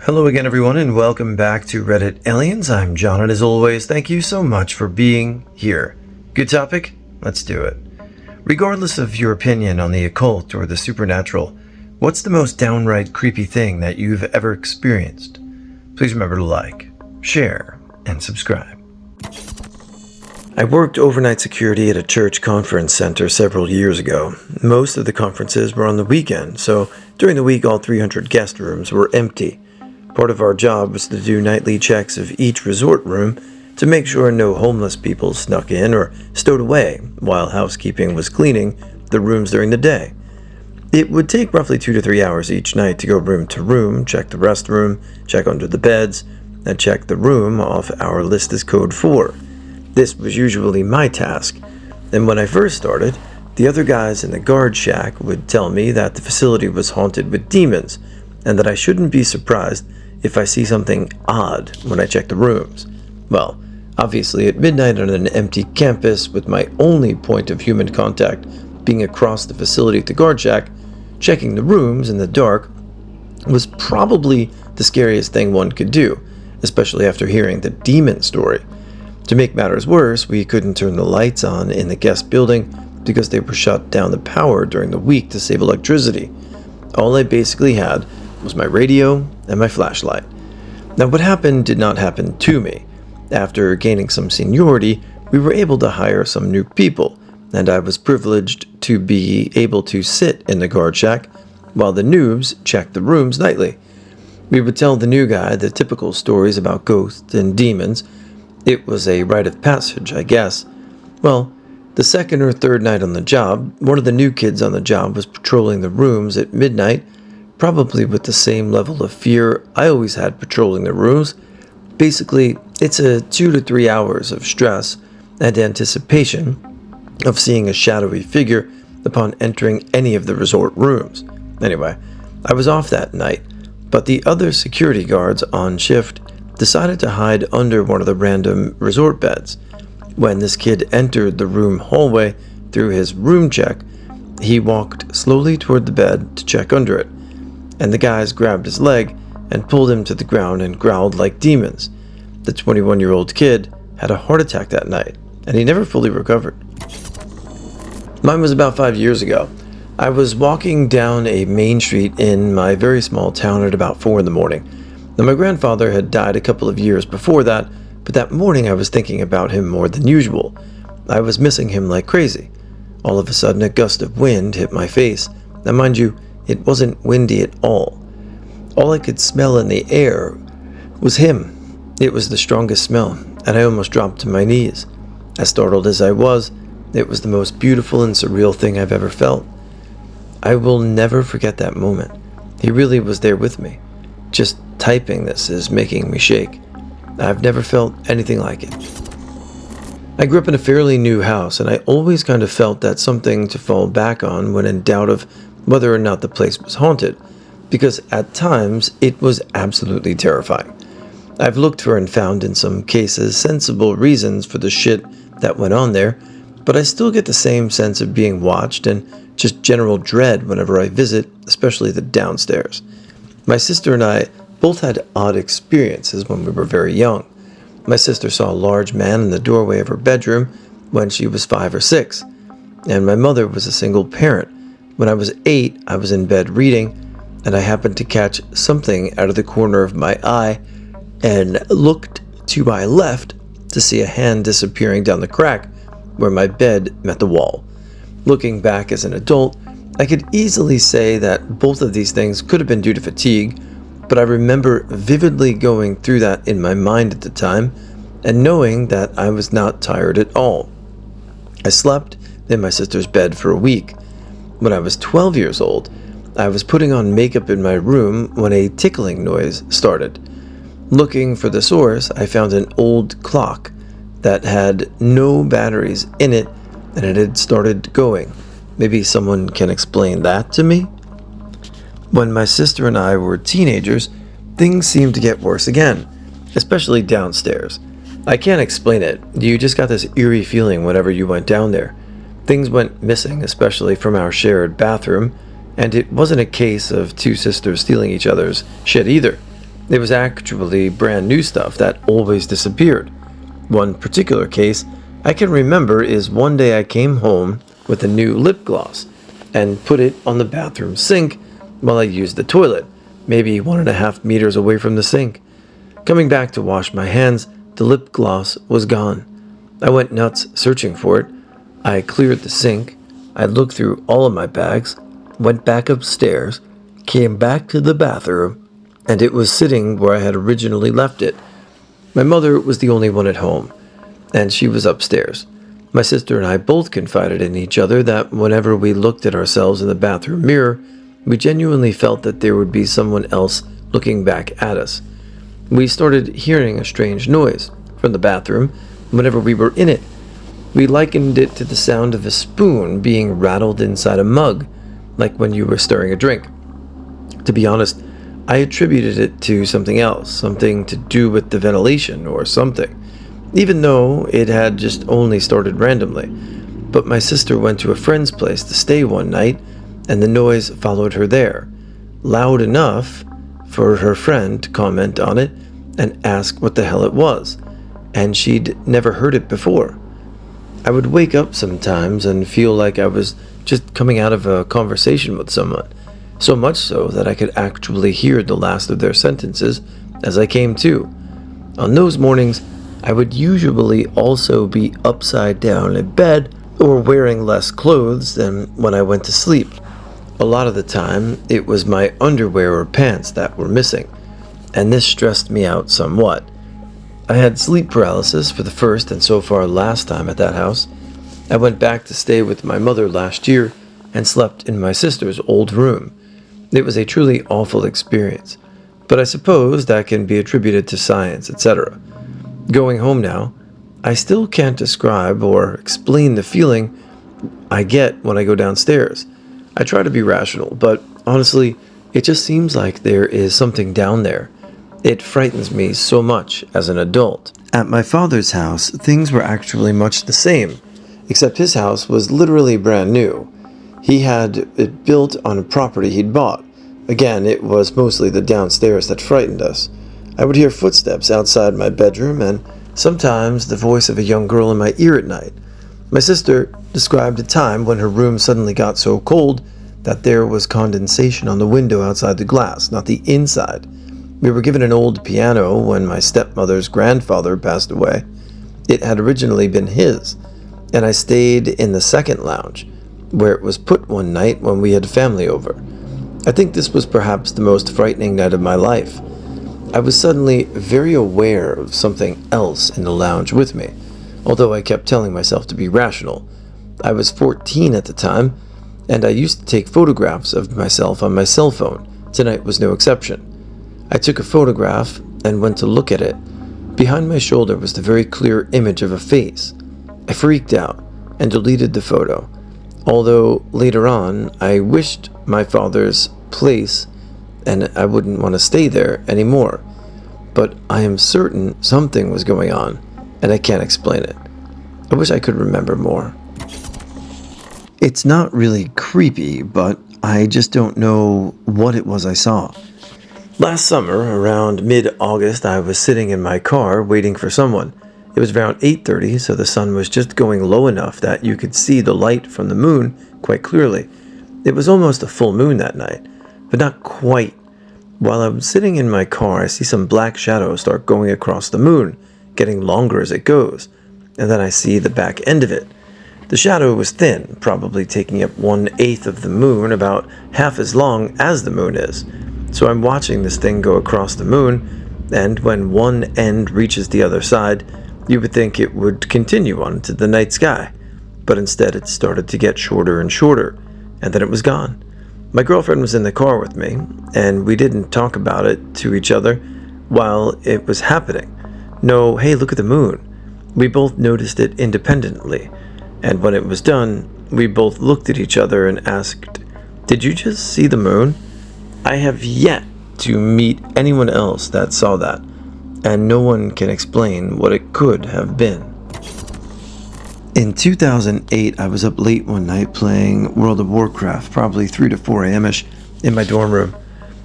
Hello again, everyone, and welcome back to Reddit Aliens. I'm John, and as always, thank you so much for being here. Good topic? Let's do it. Regardless of your opinion on the occult or the supernatural, what's the most downright creepy thing that you've ever experienced? Please remember to like, share, and subscribe. I worked overnight security at a church conference center several years ago. Most of the conferences were on the weekend, so during the week all 300 guest rooms were empty. Part of our job was to do nightly checks of each resort room to make sure no homeless people snuck in or stowed away while housekeeping was cleaning the rooms during the day. It would take roughly 2 to 3 hours each night to go room to room, check the restroom, check under the beds, and check the room off our list as code 4. This was usually my task, and when I first started, the other guys in the guard shack would tell me that the facility was haunted with demons, and that I shouldn't be surprised if I see something odd when I check the rooms. Well, obviously at midnight on an empty campus with my only point of human contact being across the facility at the guard shack, checking the rooms in the dark was probably the scariest thing one could do, especially after hearing the demon story. To make matters worse, we couldn't turn the lights on in the guest building because they were shut down the power during the week to save electricity. All I basically had was my radio and my flashlight. Now, what happened did not happen to me. After gaining some seniority, we were able to hire some new people, and I was privileged to be able to sit in the guard shack while the noobs checked the rooms nightly. We would tell the new guy the typical stories about ghosts and demons. It was a rite of passage, I guess. Well, the second or third night on the job, one of the new kids on the job was patrolling the rooms at midnight, probably with the same level of fear I always had patrolling the rooms. Basically, it's a 2 to 3 hours of stress and anticipation of seeing a shadowy figure upon entering any of the resort rooms. Anyway, I was off that night, but the other security guards on shift decided to hide under one of the random resort beds. When this kid entered the room hallway through his room check, he walked slowly toward the bed to check under it, and the guys grabbed his leg and pulled him to the ground and growled like demons. The 21-year-old kid had a heart attack that night, and he never fully recovered. Mine was about 5 years ago. I was walking down a main street in my very small town at about 4 in the morning. Now, my grandfather had died a couple of years before that, but that morning I was thinking about him more than usual. I was missing him like crazy. All of a sudden, a gust of wind hit my face. Now, mind you, it wasn't windy at all. All I could smell in the air was him. It was the strongest smell, and I almost dropped to my knees. As startled as I was, it was the most beautiful and surreal thing I've ever felt. I will never forget that moment. He really was there with me. Just typing this is making me shake. I've never felt anything like it. I grew up in a fairly new house, and I always kind of felt that something to fall back on when in doubt of whether or not the place was haunted, because at times it was absolutely terrifying. I've looked for and found in some cases sensible reasons for the shit that went on there, but I still get the same sense of being watched and just general dread whenever I visit, especially the downstairs. My sister and I both had odd experiences when we were very young. My sister saw a large man in the doorway of her bedroom when she was 5 or 6, and my mother was a single parent. When I was 8, I was in bed reading, and I happened to catch something out of the corner of my eye and looked to my left to see a hand disappearing down the crack where my bed met the wall. Looking back as an adult, I could easily say that both of these things could have been due to fatigue, but I remember vividly going through that in my mind at the time and knowing that I was not tired at all. I slept in my sister's bed for a week. When I was 12 years old, I was putting on makeup in my room when a tickling noise started. Looking for the source, I found an old clock that had no batteries in it, and it had started going. Maybe someone can explain that to me? When my sister and I were teenagers, things seemed to get worse again, especially downstairs. I can't explain it. You just got this eerie feeling whenever you went down there. Things went missing, especially from our shared bathroom, and it wasn't a case of two sisters stealing each other's shit either. It was actually brand new stuff that always disappeared. One particular case I can remember is one day I came home with a new lip gloss and put it on the bathroom sink while I used the toilet, maybe 1.5 meters away from the sink. Coming back to wash my hands, the lip gloss was gone. I went nuts searching for it. I cleared the sink. I looked through all of my bags, went back upstairs, came back to the bathroom, and it was sitting where I had originally left it. My mother was the only one at home, and she was upstairs. My sister and I both confided in each other that whenever we looked at ourselves in the bathroom mirror, we genuinely felt that there would be someone else looking back at us. We started hearing a strange noise from the bathroom whenever we were in it. We likened it to the sound of a spoon being rattled inside a mug, like when you were stirring a drink. To be honest, I attributed it to something else, something to do with the ventilation or something, even though it had just only started randomly. But my sister went to a friend's place to stay one night, and the noise followed her there, loud enough for her friend to comment on it and ask what the hell it was, and she'd never heard it before. I would wake up sometimes and feel like I was just coming out of a conversation with someone, so much so that I could actually hear the last of their sentences as I came to. On those mornings, I would usually also be upside down in bed or wearing less clothes than when I went to sleep. A lot of the time, it was my underwear or pants that were missing, and this stressed me out somewhat. I had sleep paralysis for the first and so far last time at that house. I went back to stay with my mother last year and slept in my sister's old room. It was a truly awful experience, but I suppose that can be attributed to science, etc. Going home now, I still can't describe or explain the feeling I get when I go downstairs. I try to be rational, but honestly, it just seems like there is something down there. It frightens me so much as an adult. At my father's house, things were actually much the same, except his house was literally brand new. He had it built on a property he'd bought. Again, it was mostly the downstairs that frightened us. I would hear footsteps outside my bedroom and sometimes the voice of a young girl in my ear at night. My sister described a time when her room suddenly got so cold that there was condensation on the window outside the glass, not the inside. We were given an old piano when my stepmother's grandfather passed away. It had originally been his, and I stayed in the second lounge, where it was put one night when we had family over. I think this was perhaps the most frightening night of my life. I was suddenly very aware of something else in the lounge with me, although I kept telling myself to be rational. I was 14 at the time, and I used to take photographs of myself on my cell phone. Tonight was no exception. I took a photograph and went to look at it. Behind my shoulder was the very clear image of a face. I freaked out and deleted the photo, although later on I wished my father's place and I wouldn't want to stay there anymore. But I am certain something was going on, and I can't explain it. I wish I could remember more. It's not really creepy, but I just don't know what it was I saw. Last summer, around mid-August, I was sitting in my car waiting for someone. It was around 8:30, so the sun was just going low enough that you could see the light from the moon quite clearly. It was almost a full moon that night, but not quite. While I'm sitting in my car, I see some black shadows start going across the moon, getting longer as it goes, and then I see the back end of it. The shadow was thin, probably taking up 1/8 of the moon, about half as long as the moon is. So I'm watching this thing go across the moon, and when one end reaches the other side, you would think it would continue on to the night sky. But instead it started to get shorter and shorter, and then it was gone. My girlfriend was in the car with me, and we didn't talk about it to each other while it was happening. No, hey, look at the moon. We both noticed it independently, and when it was done, we both looked at each other and asked, "Did you just see the moon?" I have yet to meet anyone else that saw that, and no one can explain what it could have been. In 2008, I was up late one night playing World of Warcraft, probably 3 to 4 a.m.-ish, in my dorm room.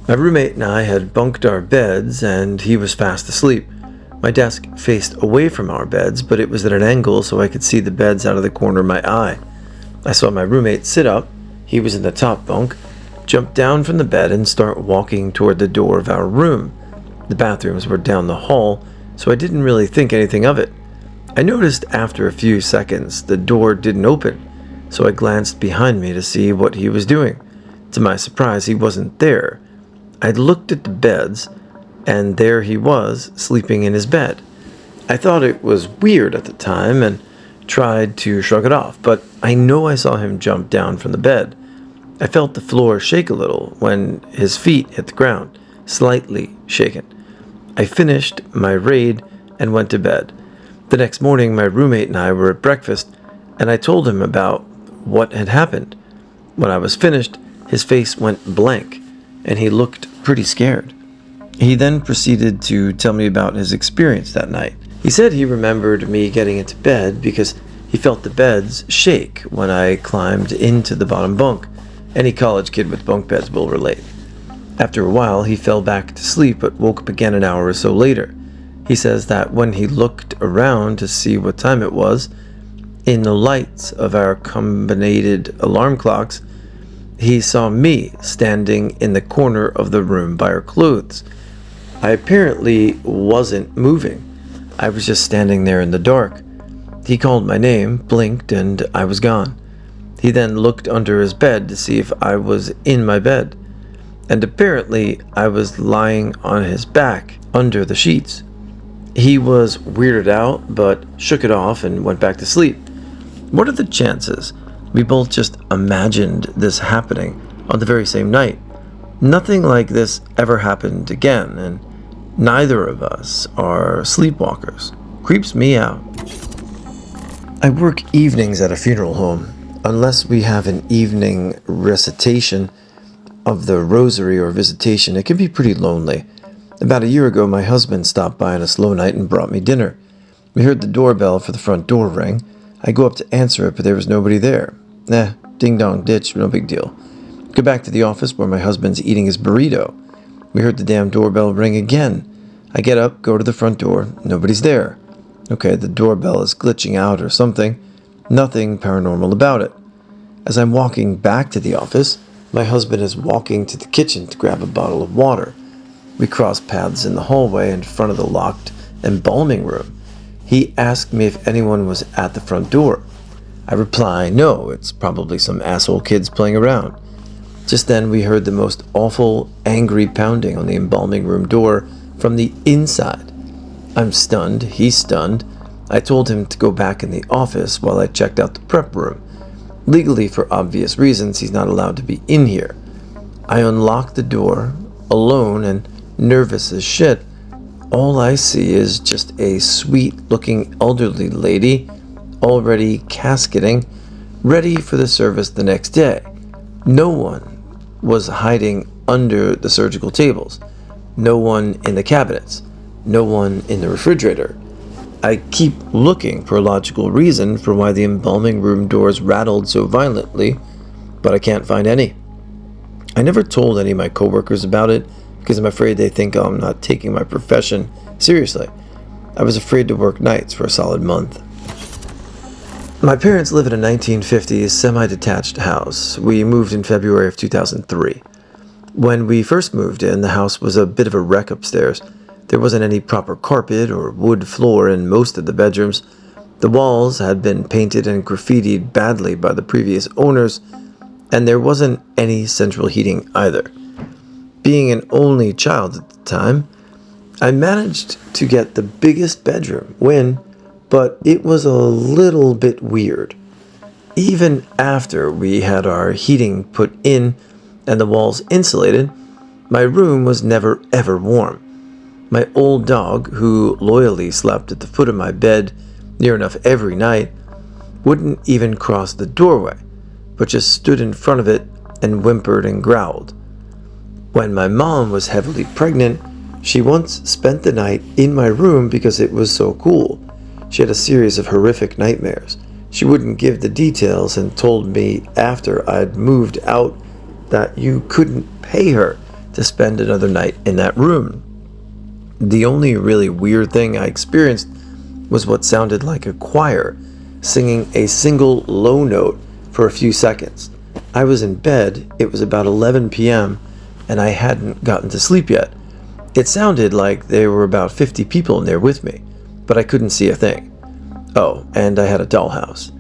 My roommate and I had bunked our beds, and he was fast asleep. My desk faced away from our beds, but it was at an angle so I could see the beds out of the corner of my eye. I saw my roommate sit up, he was in the top bunk, jump down from the bed and start walking toward the door of our room. The bathrooms were down the hall, so I didn't really think anything of it. I noticed after a few seconds the door didn't open, so I glanced behind me to see what he was doing. To my surprise, he wasn't there. I looked at the beds, and there he was, sleeping in his bed. I thought it was weird at the time and tried to shrug it off, but I know I saw him jump down from the bed. I felt the floor shake a little when his feet hit the ground, slightly shaken. I finished my raid and went to bed. The next morning, my roommate and I were at breakfast, and I told him about what had happened. When I was finished, his face went blank, and he looked pretty scared. He then proceeded to tell me about his experience that night. He said he remembered me getting into bed because he felt the beds shake when I climbed into the bottom bunk. Any college kid with bunk beds will relate. After a while, he fell back to sleep but woke up again an hour or so later. He says that when he looked around to see what time it was, in the lights of our combined alarm clocks, he saw me standing in the corner of the room by our clothes. I apparently wasn't moving. I was just standing there in the dark. He called my name, blinked, and I was gone. He then looked under his bed to see if I was in my bed, and apparently I was lying on his back under the sheets. He was weirded out, but shook it off and went back to sleep. What are the chances we both just imagined this happening on the very same night? Nothing like this ever happened again, and neither of us are sleepwalkers. Creeps me out. I work evenings at a funeral home. Unless we have an evening recitation of the rosary or visitation, it can be pretty lonely. About a year ago, my husband stopped by on a slow night and brought me dinner. We heard the doorbell for the front door ring. I go up to answer it, but there was nobody there. Ding-dong ditch, no big deal. Go back to the office where my husband's eating his burrito. We heard the damn doorbell ring again. I get up, go to the front door. Nobody's there. Okay, the doorbell is glitching out or something. Nothing paranormal about it. As I'm walking back to the office, my husband is walking to the kitchen to grab a bottle of water. We cross paths in the hallway in front of the locked embalming room. He asked me if anyone was at the front door. I reply, no, it's probably some asshole kids playing around. Just then we heard the most awful, angry pounding on the embalming room door from the inside. I'm stunned, he's stunned. I told him to go back in the office while I checked out the prep room. Legally, for obvious reasons, he's not allowed to be in here. I unlock the door, alone and nervous as shit. All I see is just a sweet-looking elderly lady, already casketing, ready for the service the next day. No one was hiding under the surgical tables. No one in the cabinets. No one in the refrigerator. I keep looking for a logical reason for why the embalming room doors rattled so violently, but I can't find any. I never told any of my coworkers about it because I'm afraid they think I'm not taking my profession seriously. I was afraid to work nights for a solid month. My parents live in a 1950s semi-detached house. We moved in February of 2003. When we first moved in, the house was a bit of a wreck upstairs. There wasn't any proper carpet or wood floor in most of the bedrooms. The walls had been painted and graffitied badly by the previous owners, and there wasn't any central heating either. Being an only child at the time, I managed to get the biggest bedroom, but it was a little bit weird. Even after we had our heating put in and the walls insulated, my room was never ever warm. My old dog, who loyally slept at the foot of my bed near enough every night, wouldn't even cross the doorway, but just stood in front of it and whimpered and growled. When my mom was heavily pregnant, she once spent the night in my room because it was so cool. She had a series of horrific nightmares. She wouldn't give the details and told me after I'd moved out that you couldn't pay her to spend another night in that room. The only really weird thing I experienced was what sounded like a choir singing a single low note for a few seconds. I was in bed, it was about 11 p.m., and I hadn't gotten to sleep yet. It sounded like there were about 50 people in there with me, but I couldn't see a thing. Oh, and I had a dollhouse.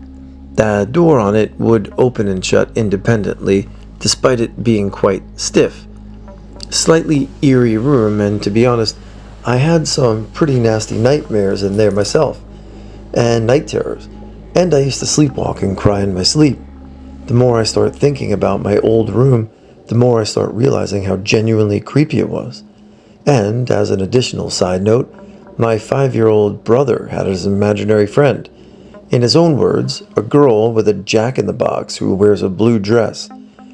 The door on it would open and shut independently, despite it being quite stiff. Slightly eerie room, and to be honest, I had some pretty nasty nightmares in there myself, and night terrors, and I used to sleepwalk and cry in my sleep. The more I start thinking about my old room, the more I start realizing how genuinely creepy it was. And, as an additional side note, my 5-year-old brother had his imaginary friend. In his own words, a girl with a jack-in-the-box who wears a blue dress.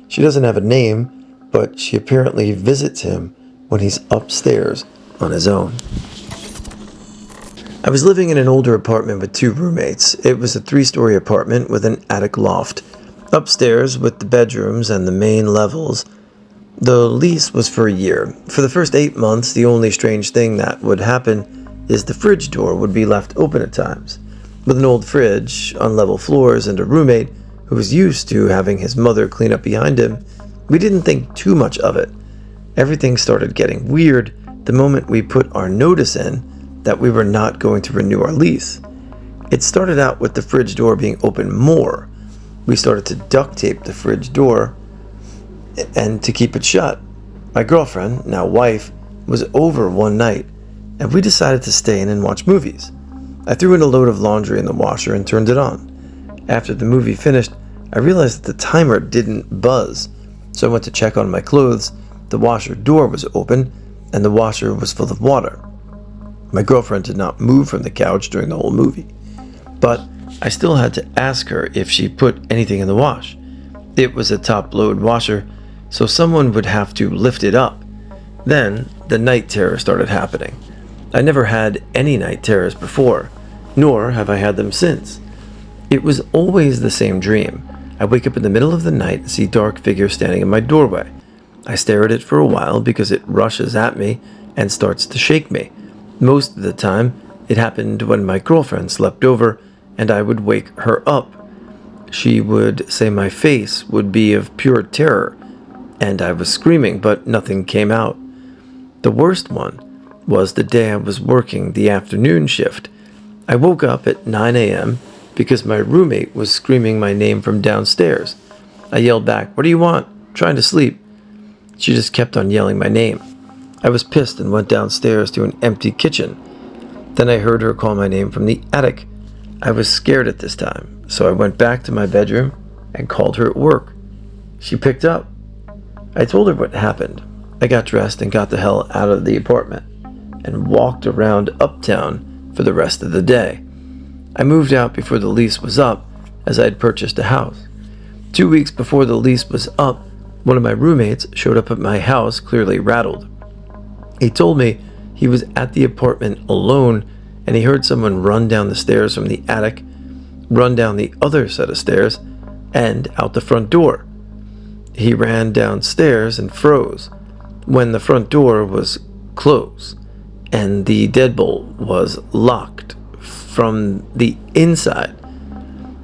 She doesn't have a name, but she apparently visits him when he's upstairs on his own. I was living in an older apartment with 2 roommates. It was a 3-story apartment with an attic loft. Upstairs, with the bedrooms and the main levels, the lease was for a year. For the first 8 months, the only strange thing that would happen is the fridge door would be left open at times. With an old fridge, unlevel floors, and a roommate who was used to having his mother clean up behind him, we didn't think too much of it. Everything started getting weird the moment we put our notice in that we were not going to renew our lease. It started out with the fridge door being open more. We started to duct tape the fridge door and to keep it shut. My girlfriend, now wife, was over one night, and we decided to stay in and watch movies. I threw in a load of laundry in the washer and turned it on. After the movie finished, I realized that the timer didn't buzz, so I went to check on my clothes. The washer door was open, and the washer was full of water. My girlfriend did not move from the couch during the whole movie, but I still had to ask her if she put anything in the wash. It was a top-load washer, so someone would have to lift it up. Then, the night terror started happening. I never had any night terrors before, nor have I had them since. It was always the same dream. I wake up in the middle of the night and see dark figures standing in my doorway. I stare at it for a while because it rushes at me and starts to shake me. Most of the time, it happened when my girlfriend slept over and I would wake her up. She would say my face would be of pure terror, and I was screaming, but nothing came out. The worst one was the day I was working the afternoon shift. I woke up at 9 a.m. because my roommate was screaming my name from downstairs. I yelled back, "What do you want? I'm trying to sleep." She just kept on yelling my name. I was pissed and went downstairs to an empty kitchen. Then I heard her call my name from the attic. I was scared at this time, so I went back to my bedroom and called her at work. She picked up. I told her what happened. I got dressed and got the hell out of the apartment and walked around uptown for the rest of the day. I moved out before the lease was up, as I had purchased a house. 2 weeks before the lease was up, one of my roommates showed up at my house clearly rattled. He told me he was at the apartment alone and he heard someone run down the stairs from the attic, run down the other set of stairs, and out the front door. He ran downstairs and froze when the front door was closed and the deadbolt was locked from the inside.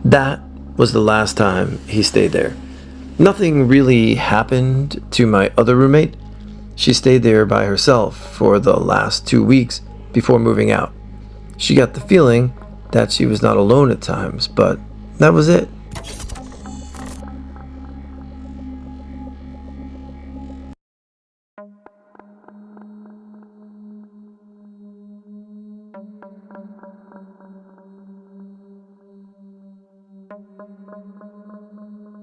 That was the last time he stayed there. Nothing really happened to my other roommate. She stayed there by herself for the last 2 weeks before moving out. She got the feeling that she was not alone at times, but that was it.